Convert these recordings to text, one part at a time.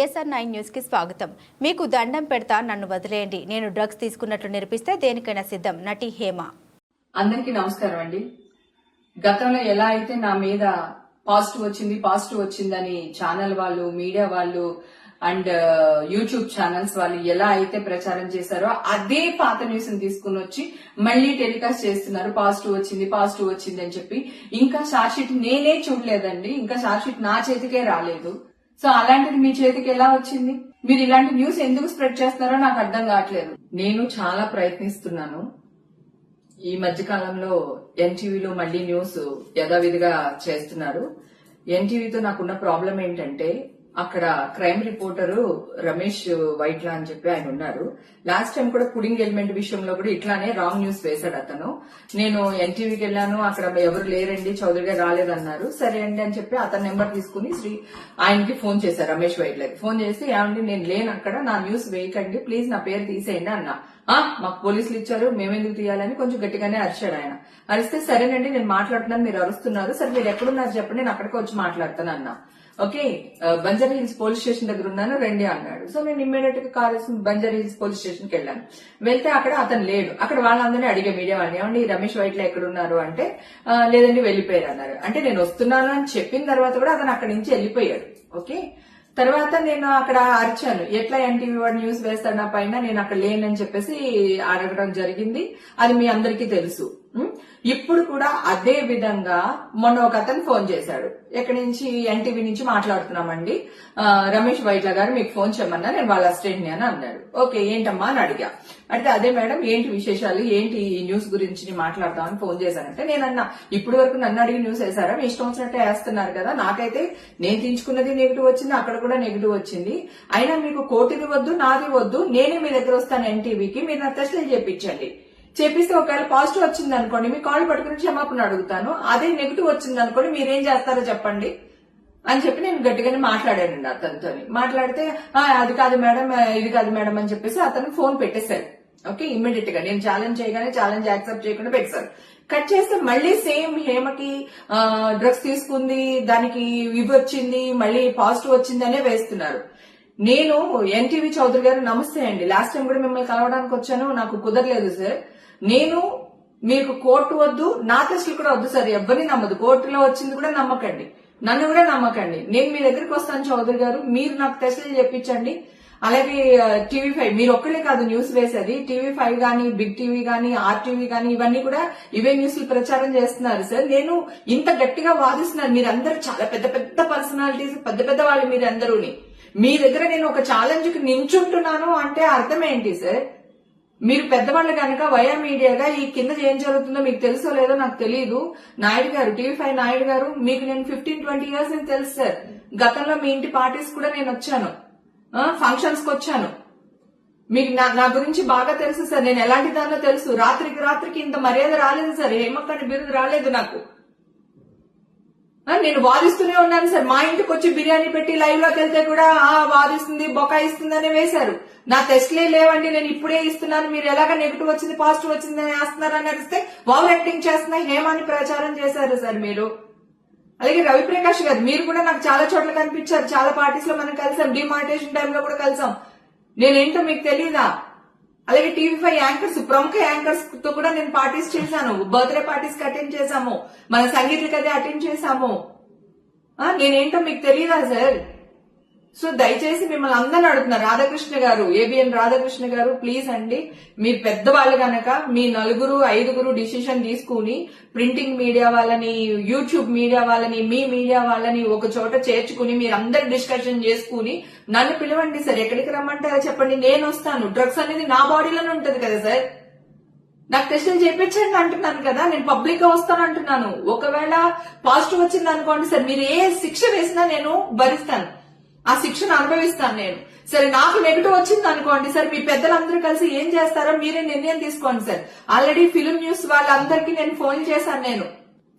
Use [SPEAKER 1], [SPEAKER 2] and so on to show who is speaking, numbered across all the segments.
[SPEAKER 1] KSR9 news కి స్వాగతం. మీకు దండం పెడతా నన్ను వదిలేయండి, నేను డ్రగ్స్ తీసుకున్నట్లు నిరూపిస్తే దేనికైనా సిద్ధం. నటి హేమ.
[SPEAKER 2] అందరికీ నమస్కారం అండి. గతంలో ఎలా అయితే నా మీద పాజిటివ్ వచ్చిందని ఛానల్ వాళ్ళు, మీడియా వాళ్ళు అండ్ యూట్యూబ్ ఛానల్స్ వాళ్ళు ఎలా అయితే ప్రచారం చేశారో అదే పాత న్యూస్ ని తీసుకుని వచ్చి మళ్లీ టెలికాస్ట్ చేస్తున్నారు. పాజిటివ్ వచ్చింది అని చెప్పి. ఇంకా చార్జ్ షీట్ నేనే చూడలేదండి, ఇంకా చార్జ్ షీట్ నా చేతికే రాలేదు. సో అలాంటిది మీ చేతికి ఎలా వచ్చింది? మీరు ఇలాంటి న్యూస్ ఎందుకు స్ప్రెడ్ చేస్తున్నారో నాకు అర్థం కావట్లేదు. నేను చాలా ప్రయత్నిస్తున్నాను. ఈ మధ్య కాలంలో ఎన్టీవీలో మళ్లీ న్యూస్ యథావిధిగా చేస్తున్నారు. ఎన్టీవీతో నాకున్న ప్రాబ్లం ఏంటంటే అక్కడ క్రైమ్ రిపోర్టరు రమేష్ వైట్లా అని చెప్పి ఆయన ఉన్నారు. లాస్ట్ టైం కూడా పుడింగ్ ఎలిమెంట్ విషయంలో కూడా ఇట్లానే రాంగ్ న్యూస్ వేశాడు అతను. నేను ఎన్టీవీకి వెళ్ళాను, అక్కడ ఎవరు లేరండి, చౌదరి గారు రాలేదన్నారు. సరే అండి అని చెప్పి అతని నెంబర్ తీసుకుని ఆయనకి ఫోన్ చేశారు, రమేష్ వైట్లకి ఫోన్ చేసి, ఏమండి నేను లేను అక్కడ, నా న్యూస్ వేయకండి ప్లీజ్, నా పేరు తీసేయండి అన్నా. మాకు పోలీసులు ఇచ్చారు, మేమెందుకు తీయాలని కొంచెం గట్టిగానే అరిచాడు ఆయన. అరిస్తే సరేనండి నేను మాట్లాడుతున్నాను, మీరు అరుస్తున్నారు, సరే మీరు ఎక్కడున్నారు చెప్పండి, నేను అక్కడికి వచ్చి మాట్లాడతాను అన్నా. Okay, Banjara hills police station దగ్గర ఉన్నాను రండి అన్నాడు. సో నేను ఇమ్మీడియట్ గా కార్ వేసుకుని బంజారా హిల్స్ పోలీస్ స్టేషన్ కి వెళ్ళాను. వెళ్తే అక్కడ అతను లేడు. అక్కడ వాళ్ళందరినీ అడిగే మీడియా వాళ్ళని, ఏమండి రమేష్ వైట్ల ఎక్కడున్నారు అంటే, లేదండి వెళ్లిపోయారు అన్నారు. అంటే నేను వస్తున్నాను అని చెప్పిన తర్వాత కూడా అతను అక్కడి నుంచి వెళ్లిపోయాడు. ఓకే, తర్వాత నేను అక్కడ అరిచాను, ఎట్లా ఎన్టీవీ వాడు న్యూస్ వేస్తాడు నా పైన, నేను అక్కడ లేనని చెప్పేసి అడగడం జరిగింది. అది మీ అందరికీ తెలుసు. ఇప్పుడు కూడా అదే విధంగా మొన్న ఒక అతను ఫోన్ చేశాడు, ఎక్కడి నుంచి, ఎన్టీవీ నుంచి మాట్లాడుతున్నామండి, రమేష్ వైట్ల గారు మీకు ఫోన్ చేయమన్నా, నేను వాళ్ళ అసిస్టెంట్ ని అని అన్నాడు. ఓకే ఏంటమ్మా అని అడిగా. అంటే అదే మేడం ఏంటి విశేషాలు, ఏంటి ఈ న్యూస్ గురించి మాట్లాడదామని ఫోన్ చేశానంటే, నేనన్నా ఇప్పటి వరకు నన్ను అడిగి న్యూస్ వేశారా, మీ ఇష్టం వచ్చినట్టే వేస్తున్నారు కదా, నాకైతే నేను తీయించుకున్నది నెగిటివ్ వచ్చింది, అక్కడ కూడా నెగిటివ్ వచ్చింది, అయినా మీకు కోటిది వద్దు నాది వద్దు, నేనే మీ దగ్గర వస్తాను ఎన్టీవీకి, మీరు నా టెస్టులు చేయించండి, చేపిస్తే ఒకవేళ పాజిటివ్ వచ్చింది అనుకోండి మీ కాల్ పట్టుకుని క్షమాపణ అడుగుతాను, అదే నెగిటివ్ వచ్చింది అనుకోండి మీరేం చేస్తారో చెప్పండి అని చెప్పి నేను గట్టిగానే మాట్లాడానండి అతనితో. మాట్లాడితే అది కాదు మేడం, ఇది కాదు మేడం అని చెప్పేసి అతను ఫోన్ పెట్టేశారు. ఓకే, ఇమ్మీడియట్ గా నేను ఛాలెంజ్ చేయగానే ఛాలెంజ్ యాక్సెప్ట్ చేయకుండా పెట్టేశారు. కట్ చేస్తే మళ్లీ సేమ్ హేమకి డ్రగ్స్ తీసుకుంది, దానికి ఇవి వచ్చింది, మళ్లీ పాజిటివ్ వచ్చింది అనే వేస్తున్నారు. నేను ఎన్టీవీ చౌదరి గారు నమస్తే అండి, లాస్ట్ టైం కూడా మిమ్మల్ని కలవడానికి వచ్చాను, నాకు కుదరలేదు సార్. నేను మీకు కోర్టు వద్దు, నా టెస్టులు కూడా వద్దు సార్, ఎవరిని నమ్మదు, కోర్టులో వచ్చింది కూడా నమ్మకండి, నన్ను కూడా నమ్మకండి, నేను మీ దగ్గరికి వస్తాను చౌదరి గారు, మీరు నాకు టెస్టులు చెప్పించండి. అలాగే టీవీ5 మీరు ఒక్కడే కాదు న్యూస్ వేసేది, టీవీ5 గానీ, బిగ్ టీవీ గానీ, ఆర్టీవీ గానీ, ఇవన్నీ కూడా ఇవే న్యూస్లు ప్రచారం చేస్తున్నారు సార్. నేను ఇంత గట్టిగా వాదిస్తున్నాను, మీరందరూ చాలా పెద్ద పెద్ద పర్సనాలిటీస్, పెద్ద పెద్ద వాళ్ళు మీరందరూని, మీ దగ్గర నేను ఒక ఛాలెంజ్ కి నించుంటున్నాను అంటే అర్థం ఏంటి సార్? మీరు పెద్దవాళ్ళు కనుక వయా మీడియాగా ఈ కింద ఏం జరుగుతుందో మీకు తెలుసో లేదో నాకు తెలియదు. నాయుడు గారు, టీవీ5 నాయుడు గారు, మీకు నేను 15-20 ఇయర్స్ అని తెలుసు సార్. గతంలో మీ ఇంటి పార్టీస్ కూడా నేను వచ్చాను, ఫంక్షన్స్ కి వచ్చాను, మీకు నా గురించి బాగా తెలుసు సార్, నేను ఎలాంటి దానిలో తెలుసు. రాత్రికి ఇంత మర్యాద రాలేదు సార్, హేమక్కని బిరుదు రాలేదు నాకు. నేను వాదిస్తూనే ఉన్నాను సార్. మా ఇంటికి వచ్చి బిర్యానీ పెట్టి లైవ్ లోకి వెళ్తే కూడా వాదిస్తుంది, బొకాయిస్తుంది అని వేశారు. నా టెస్ట్లే లేవండి, నేను ఇప్పుడే ఇస్తున్నాను, మీరు ఎలాగ నెగిటివ్ వచ్చింది పాజిటివ్ వచ్చింది అని వేస్తున్నారని అడిగితే వావ్ యాక్టింగ్ చేస్తున్నా హేమాని ప్రచారం చేశారు సార్ మీరు. అలాగే రవిప్రకాష్ గారు, మీరు కూడా నాకు చాలా చోట్ల కనిపించారు, చాలా పార్టీస్ లో మనం కలిసాం, డిమానిటేషన్ టైంలో కూడా కలిసాం, నేనేంటో మీకు తెలియదా? అలాగే టీవీ5 యాంకర్స్, ప్రముఖ యాంకర్స్ తో కూడా నేను పార్టీస్ చేశాను, బర్త్డే పార్టీస్ కి అటెండ్ చేశాము, మన సంగీతకి అదే అటెండ్ చేశాము. నేనేంటో మీకు తెలియదా సార్? సో దయచేసి మిమ్మల్ని అందరిని అడుగుతున్నారు, రాధాకృష్ణ గారు, ఏబిఎన్ రాధాకృష్ణ గారు, ప్లీజ్ అండి, మీరు పెద్దవాళ్ళు గనక మీ 4-5 డిసిషన్ తీసుకుని ప్రింటింగ్ మీడియా వాళ్ళని, యూట్యూబ్ మీడియా వాళ్ళని, మీ మీడియా వాళ్ళని ఒక చోట చేర్చుకుని మీరందరు డిస్కషన్ చేసుకుని నన్ను పిలవండి సార్, ఎక్కడికి రమ్మంటారో చెప్పండి, నేను వస్తాను. డ్రగ్స్ అనేది నా బాడీలోనే ఉంటది కదా సార్, నాకు టెస్టులు చేయించండి అంటున్నాను కదా, నేను పబ్లిక్ గా వస్తాను అంటున్నాను. ఒకవేళ పాజిటివ్ వచ్చింది అనుకోండి సార్, మీరు ఏ శిక్ష వేసినా నేను భరిస్తాను, ఆ శిక్షను అనుభవిస్తాను నేను. సరే నాకు నెగిటివ్ వచ్చింది అనుకోండి సార్, మీ పెద్దలందరూ కలిసి ఏం చేస్తారో మీరే నిర్ణయం తీసుకోండి సార్. ఆల్రెడీ ఫిల్మ్ న్యూస్ వాళ్ళందరికీ నేను ఫోన్ చేశాను, నేను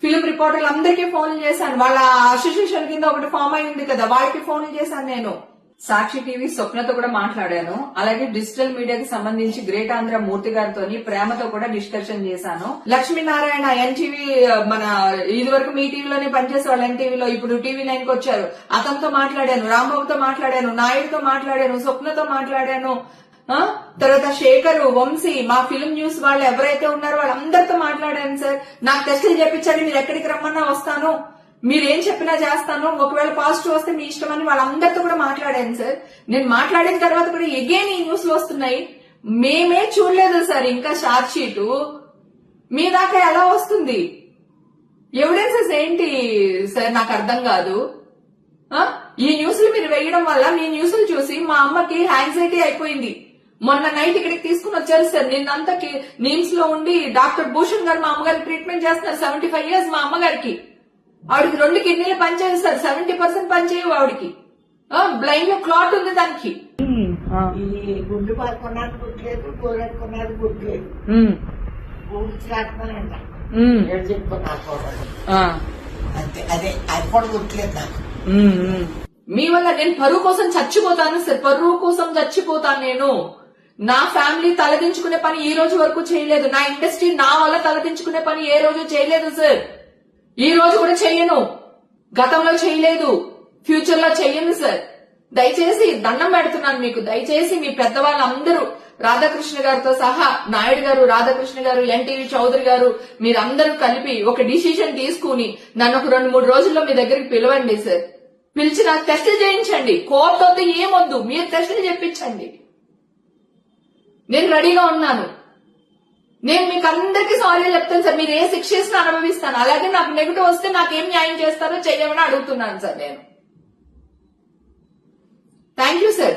[SPEAKER 2] ఫిల్మ్ రిపోర్టర్లు అందరికీ ఫోన్లు చేశాను, వాళ్ళ అసోసియేషన్ కింద ఒకటి ఫామ్ అయి ఉంది కదా, వాళ్ళకి ఫోన్లు చేశాను నేను. సాక్షి టీవీ స్వప్నతో కూడా మాట్లాడాను. అలాగే డిజిటల్ మీడియాకి సంబంధించి గ్రేట్ ఆంధ్ర మూర్తి గారితో ప్రేమతో కూడా డిస్కషన్ చేశాను. లక్ష్మీనారాయణ ఎన్టీవీ మన ఇది వరకు మీ టీవీలోనే పనిచేసే వాళ్ళు ఎన్టీవీలో ఇప్పుడు టీవీ9 కి వచ్చారు. అతనితో మాట్లాడాను, రాంబాబుతో మాట్లాడాను, నాయుడుతో మాట్లాడాను, స్వప్నతో మాట్లాడాను. తర్వాత శేఖర్, వంశీ, మా ఫిల్మ్ న్యూస్ వాళ్ళు ఎవరైతే ఉన్నారో వాళ్ళందరితో మాట్లాడాను సార్. నాకు టెస్టులు చెప్పించండి, మీరు ఎక్కడికి రమ్మన్నా వస్తాను, మీరేం చెప్పినా చేస్తాను, ఒకవేళ పాజిటివ్ వస్తే మీ ఇష్టం అని వాళ్ళందరితో కూడా మాట్లాడాను సార్. నేను మాట్లాడిన తర్వాత కూడా ఎగైన్ ఈ న్యూస్ లో వస్తున్నాయి. మేమే చూడలేదు సార్ ఇంకా షార్ట్ షీట్ మీ దాకా ఎలా వస్తుంది? ఎవిడెన్సెస్ ఏంటి సార్ నాకు అర్థం కాదు. ఈ న్యూస్లు మీరు వేయడం వల్ల మీ న్యూస్లు చూసి మా అమ్మకి యాంగ్జైటీ అయిపోయింది. మొన్న నైట్ ఇక్కడికి తీసుకుని వచ్చారు సార్. నిన్నంతా నిమ్స్ లో ఉండి డాక్టర్ భూషణ్ గారు మా అమ్మగారికి ట్రీట్మెంట్ చేస్తున్నారు. 75 years మా అమ్మగారికి. ఆవిడకి 2 కిడ్నీలు పనిచేయదు సార్. 70% పనిచేయవు ఆవిడకి. బ్లైండ్ లో క్లాట్ ఉంది దానికి.
[SPEAKER 3] ఈ గుడ్డు పడుకున్నది గుడ్లేదు, కూరెట్టుకున్నది గుడ్లేదు, ఊడ్చిరాకుతానంట చెప్పుకున్నా అంతే. అదే అది కూడా గుర్తులేదు నాకు.
[SPEAKER 2] మీ వల్ల నేను పరువు కోసం చచ్చిపోతాను సార్. పరువు కోసం చచ్చిపోతాను నేను. నా ఫ్యామిలీ తలదించుకునే పని ఈ రోజు వరకు చేయలేదు. నా ఇండస్ట్రీ నా వల్ల తలదించుకునే పని ఏ రోజు చేయలేదు సార్. ఈ రోజు కూడా చెయ్యను. గతంలో చేయలేదు, ఫ్యూచర్ లో చెయ్యను సార్. దయచేసి దండం పెడుతున్నాను మీకు. దయచేసి మీ పెద్దవాళ్ళందరూ రాధాకృష్ణ గారితో సహా, నాయుడు గారు, రాధాకృష్ణ గారు, ఎన్టీవీ చౌదరి గారు, మీరందరూ కలిపి ఒక డిసిషన్ తీసుకుని నన్ను ఒక 2-3 రోజుల్లో మీ దగ్గరికి పిలవండి సార్. పిలిచి నాకు టెస్టులు చేయించండి. కోర్టు వద్దు, ఏమొద్దు, మీరు టెస్టులు చేయించండి. నేను రెడీగా ఉన్నాను. నేను మీకు అందరికీ సారీ చెప్తాను సార్. మీరు ఏ శిక్ష చేసినా అనుభవిస్తాను. అలాగే నాకు నెగిటివ్ వస్తే నాకేం న్యాయం చేస్తారో చెయ్యమని అడుగుతున్నాను సార్ నేను. Thank you sir.